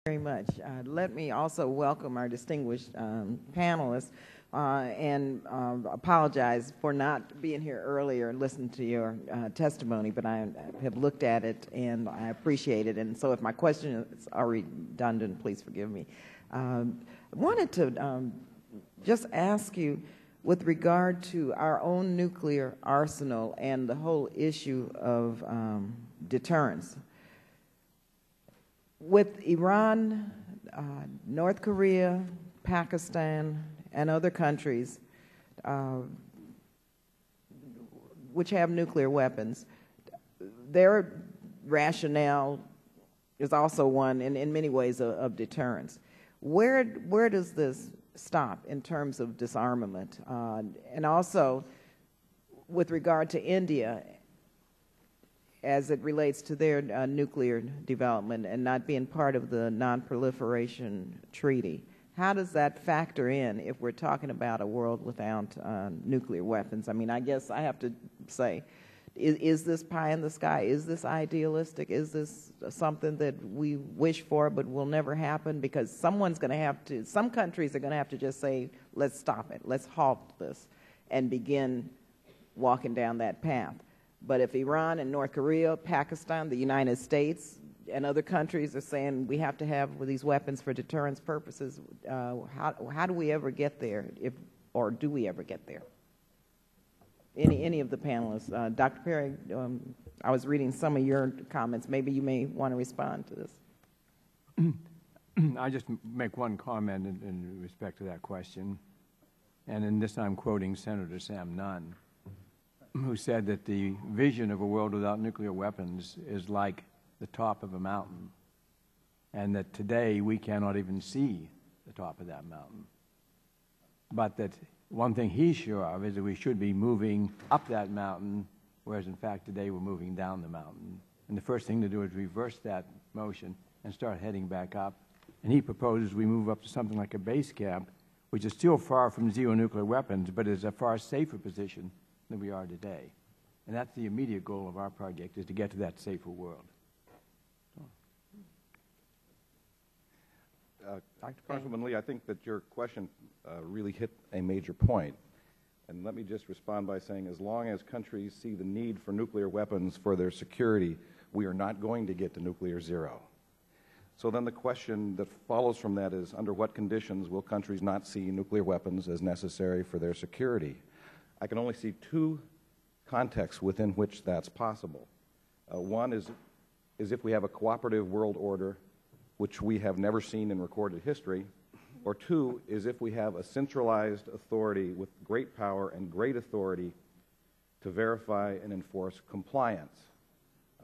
Very much. Let me also welcome our distinguished panelists and apologize for not being here earlier and listening to your testimony, but I have looked at it and I appreciate it. And so if my questions are redundant, please forgive me. I wanted to just ask you with regard to our own nuclear arsenal and the whole issue of deterrence. With Iran, North Korea, Pakistan, and other countries which have nuclear weapons, their rationale is also one, in many ways, of deterrence. Where does this stop in terms of disarmament? And also, with regard to India, as it relates to their nuclear development and not being part of the non-proliferation treaty. How does that factor in if we're talking about a world without nuclear weapons? I mean, I guess I have to say, is this pie in the sky? Is this idealistic? Is this something that we wish for but will never happen? Because someone's going to have to, some countries are going to have to just say, let's stop it, let's halt this, and begin walking down that path. But if Iran and North Korea, Pakistan, the United States, and other countries are saying we have to have these weapons for deterrence purposes, how do we ever get there, or do we ever get there? Any of the panelists. Dr. Perry, I was reading some of your comments. Maybe you may want to respond to this. I just make one comment in respect to that question, and in this I'm quoting Senator Sam Nunn, who said that the vision of a world without nuclear weapons is like the top of a mountain, and that today we cannot even see the top of that mountain. But that one thing he's sure of is that we should be moving up that mountain, whereas in fact today we're moving down the mountain. And the first thing to do is reverse that motion and start heading back up. And he proposes we move up to something like a base camp, which is still far from zero nuclear weapons, but is a far safer position than we are today. And that's the immediate goal of our project, is to get to that safer world. Congresswoman Lee, I think that your question really hit a major point. And let me just respond by saying, as long as countries see the need for nuclear weapons for their security, we are not going to get to nuclear zero. So then the question that follows from that is, under what conditions will countries not see nuclear weapons as necessary for their security? I can only see two contexts within which that's possible. One is if we have a cooperative world order, which we have never seen in recorded history, or two is if we have a centralized authority with great power and great authority to verify and enforce compliance.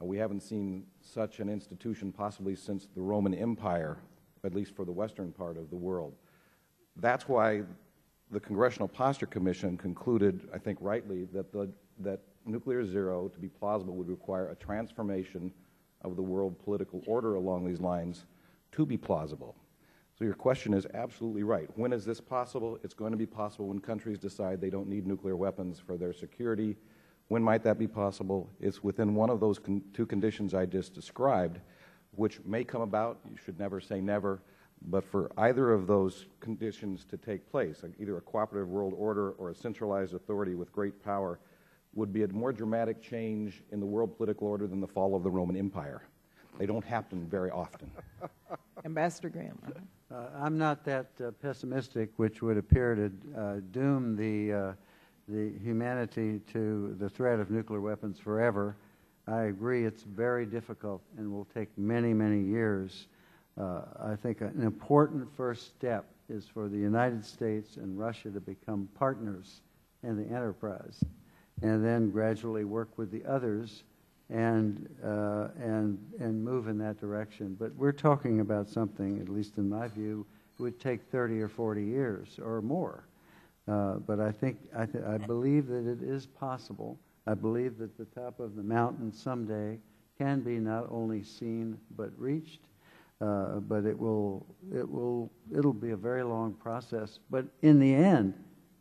We haven't seen such an institution possibly since the Roman Empire, at least for the western part of the world. That's why the Congressional Posture Commission concluded, I think rightly, that nuclear zero, to be plausible, would require a transformation of the world political order along these lines to be plausible. So your question is absolutely right. When is this possible? It's going to be possible when countries decide they don't need nuclear weapons for their security. When might that be possible? It's within one of those two conditions I just described, which may come about. You should never say never. But for either of those conditions to take place, either a cooperative world order or a centralized authority with great power, would be a more dramatic change in the world political order than the fall of the Roman Empire. They don't happen very often. Ambassador Graham. I'm not that pessimistic, which would appear to doom the humanity to the threat of nuclear weapons forever. I agree it's very difficult and will take many, many years. I think an important first step is for the United States and Russia to become partners in the enterprise, and then gradually work with the others and move in that direction. But we're talking about something, at least in my view, would take 30 or 40 years or more. But I believe that it is possible. I believe that the top of the mountain someday can be not only seen but reached. But it'll be a very long process. But in the end,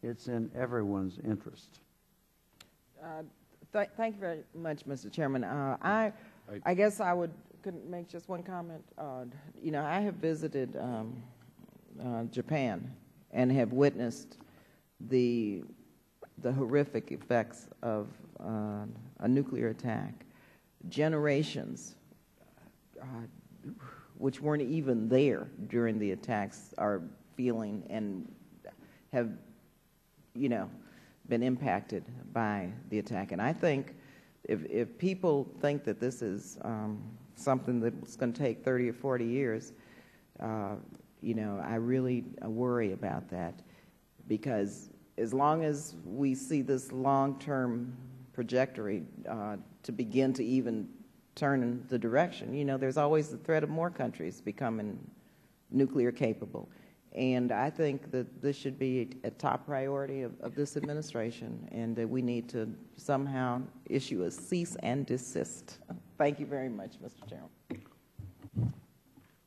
it's in everyone's interest. Thank you very much, Mr. Chairman. I guess I would could make just one comment. You know, I have visited Japan and have witnessed the horrific effects of a nuclear attack. Generations, which weren't even there during the attacks, are feeling and have, you know, been impacted by the attack. And I think if people think that this is something that's going to take 30 or 40 years, you know, I really worry about that, because as long as we see this long-term trajectory to begin to even turn in the direction, you know, there's always the threat of more countries becoming nuclear capable. And I think that this should be a top priority of this administration, and that we need to somehow issue a cease and desist. Thank you very much, Mr. Chairman.